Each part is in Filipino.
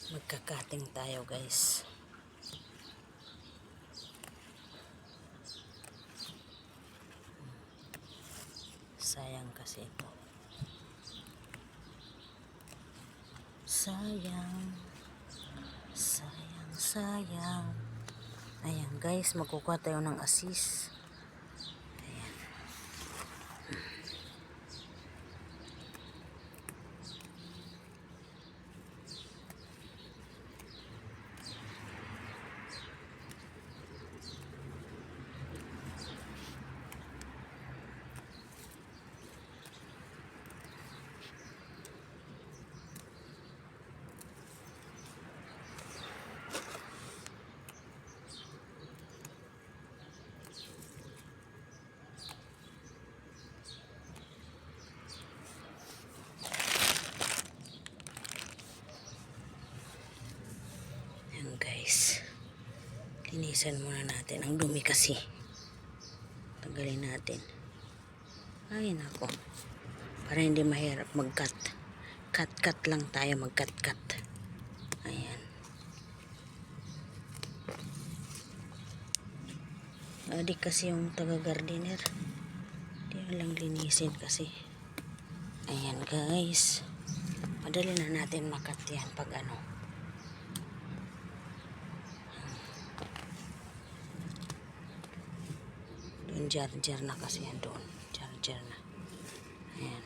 Magkakating tayo, guys. Sayang kasi ito. Sayang. Sayang, sayang. Ayan, guys, magkukuha tayo ng asis. Ayan. Ayan, guys. Linisan muna natin. Ang dumi kasi. Tanggalin natin. Ay, nako. Para hindi mahirap mag-cut. Cut-cut lang tayo. Mag-cut-cut. Ayan. Adik kasi yung taga-gardener. Hindi lang linisin kasi. Ayan, guys. Madali na natin makat yan pag ano. Doon jar-jar na kasi yan doon. Jar-jar na. Ayan.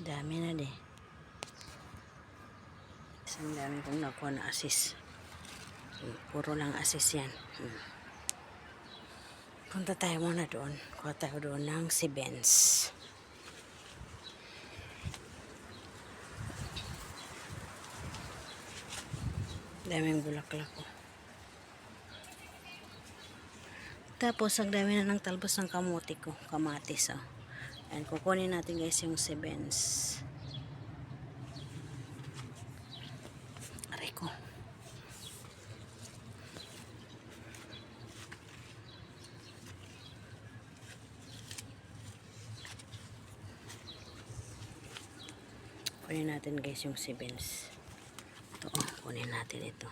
Dami na din. Isang dami kong nakuha na assist. Puro lang assist yan. Punta tayo muna doon. Kuha tayo doon ng si Benz. Daming bulaklak ko. Tapos ang dami na ng talbos ng kamote ko. Kamatis, oh. Ayan, kukunin natin guys yung si Benz. Aray ko. Kunin natin guys yung si Benz. Ito, oh, kunin natin ito.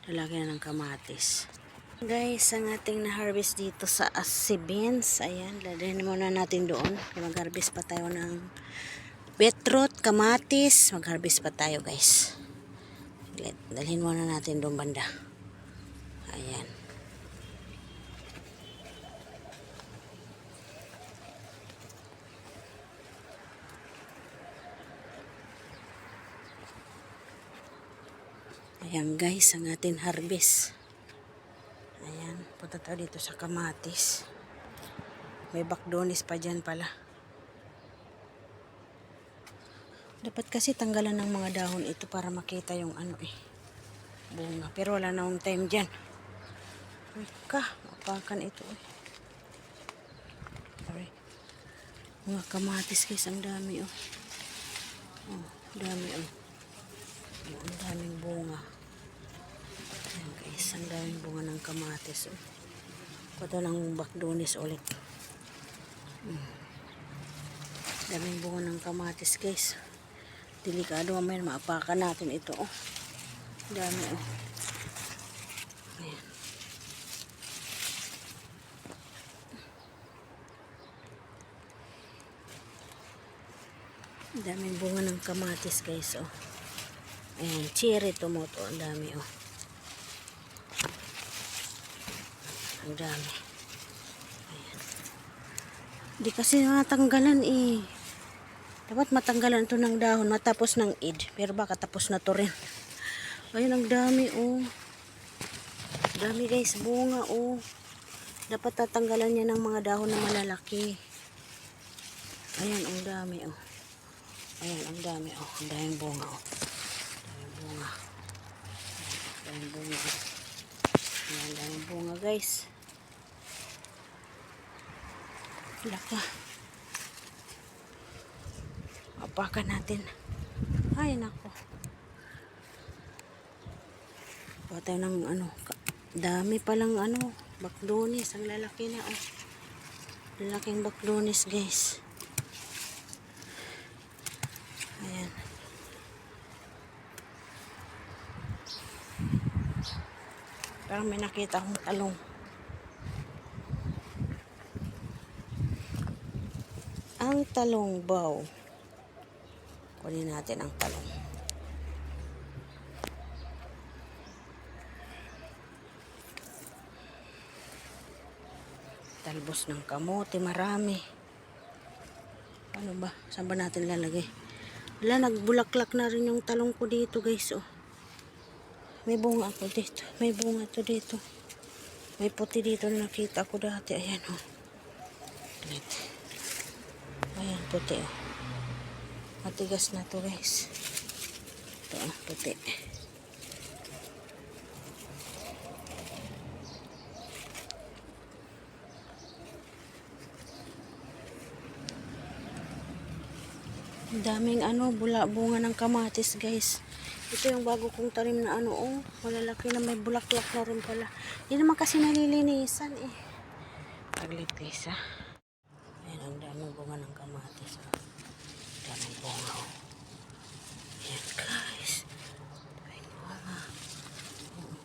Lalagyan na ng kamatis. Guys, ang ating na-harvest dito sa si Benz. Ayan, lalagyan muna natin doon. Mag-harvest pa tayo ng beetroot, kamatis. Mag-harvest pa tayo, guys. Dalhin muna natin doon banda. Ayan. Ayan guys, ang ating harvest. Ayan, punta tayo dito sa kamatis. May bakdonis pa dyan pala. Dapat kasi tanggalan ng mga dahon ito para makita yung ano bunga. Pero wala na akong time dyan. Mapakan ito Sorry. Mga kamatis guys, ang dami dami ang daming bunga. Ayan guys, ang daming bunga ng kamatis. Pata ng bakdonis ulit. Daming bunga ng kamatis guys. Delikado mamaya maapakan natin ito. Dami Ayan. Daming bunga ng kamatis guys. Ayan, cherry tomato. Ang dami Ang dami. Ayan. Di kasi matanggalan Dapat matanggalan ito ng dahon matapos ng id. Pero baka tapos na to rin. Ayun, ang dami Dami guys, bunga Dapat tatanggalan niya ng mga dahon na malalaki. Ayan, ang dami, oh. Ayan, ang dami, oh. Ang daming bunga, oh. Daming bunga. Daming bunga, oh. Ayan, daming bunga, guys. Laka. Apakan natin. Ay, nako. Patay ng ano. Dami palang ano. Baklonis. Ang lalaki na, oh. Lalaking baklonis, guys. Ayan. Parang may nakita akong talong. Ang talong baw. Kunin natin ang talong. Talbos ng kamote, marami. Ano ba? Saan ba natin lalagay? Wala, nagbulaklak na rin yung talong ko dito, guys, oh. May bunga ako dito. May bunga to dito. May puti dito na nakita ko dati. Ayan, oh. Ayan, puti, oh. Matigas na to, guys. Ito, oh, puti. Daming ano, bunga ng kamatis, guys. Ito yung bago kong tanim na ano, oh. Malalaki na, may bulaklak na rin pala. Hindi naman kasi nalilinisan, eh. Paglitis, ah. Ayan, ang daming bunga ng kamatis, oh. Daming bunga, oh. Ayan, guys. Daming bunga.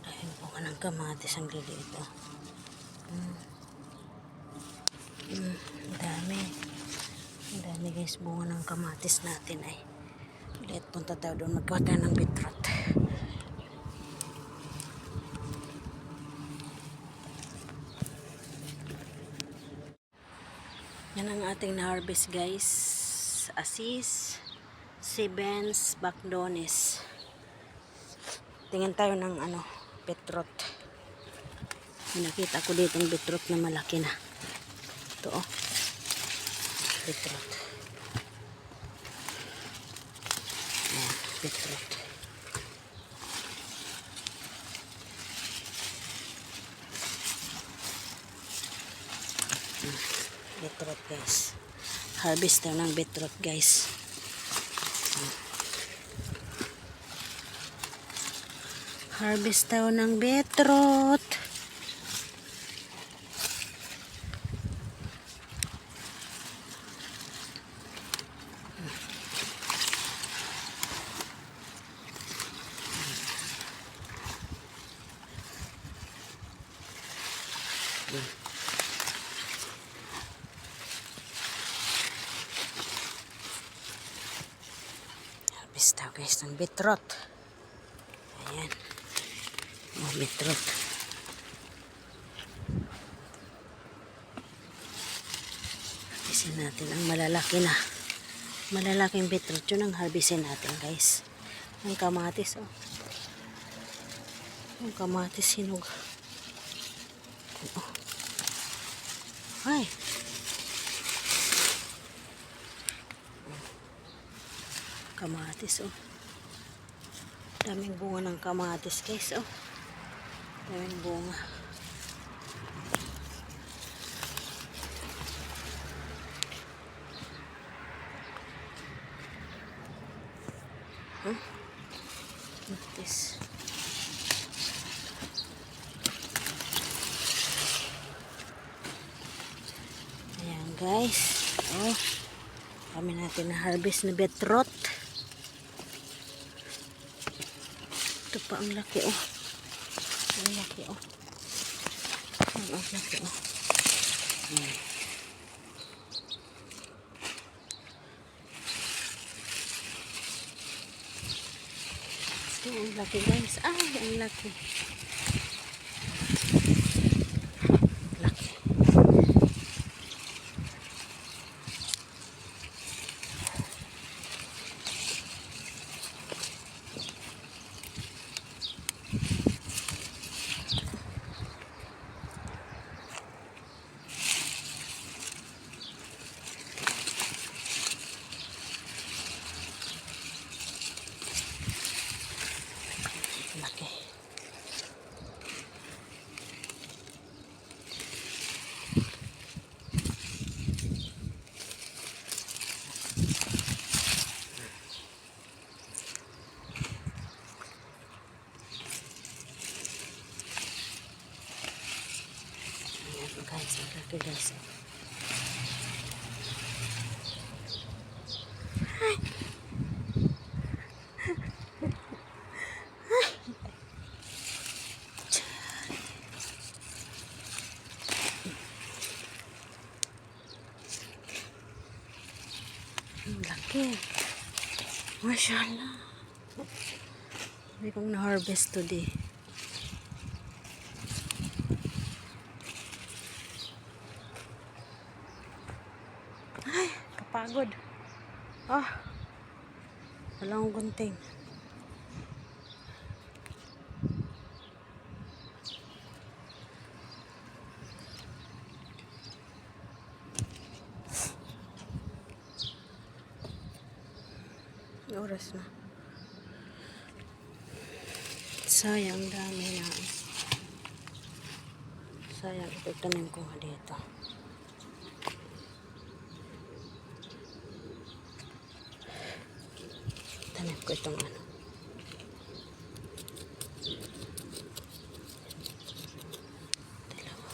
Daming bunga ng kamatis, ang liliit, oh. Dami. Ang dami, guys, bunga ng kamatis natin ay. Ulit, punta tayo doon. Magkuha tayo ng beetroot. Yan ang ating na-harvest, guys. Asis, Sebens, Baklonis. Tingnan tayo ng ano, beetroot. Nakita ko dito ang beetroot na malaki na. Ito, oh. Beetroot. Ayan, beetroot. Beetroot, guys. Harvest tayo ng beetroot, guys. Harvest tayo ng beetroot. Harvest tayo, guys, ng beetroot. Ayan. Oh, beetroot. Harvestin natin ang malalaki na. Malalaking beetroot. Yun ang harvestin natin, guys. Ang kamatis, oh. Ang kamatis hinog. Oh. Ay. Kamatis, oh. Daming bunga ng kamatis, guys, oh. Daming bunga. Huh? This. Ayan, guys. Oh. Kami natin na harvest na beetroot. Ito pa ang laki, oh. Ang laki, oh. Ang laki, oh. Ayan. Ito, ang laki, guys. Ay, ang laki. Laki. laki. Mashallah. Hindi kong na-harvest today. Ay, kapagod. Walang gunting. Oras na. Sayang, dami na. Sayang, ipagtanim ko nga dito. Tanim ko itong ano. Dalawa.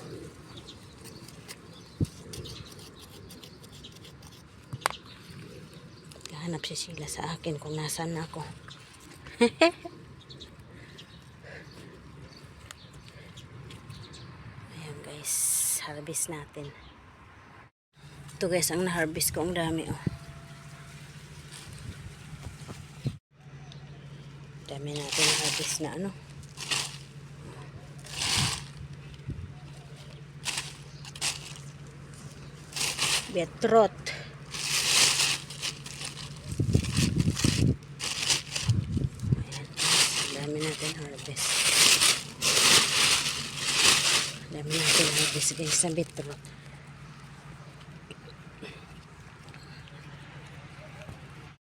Hanap si Sheila sa akin kung nasaan ako. Ayan guys, harvest natin. Ito guys, ang na-harvest ko, ang dami oh. Dami natin na-harvest na ano. Beetroot. Dami natin harvest. Dami natin harvest guys sa beetroot.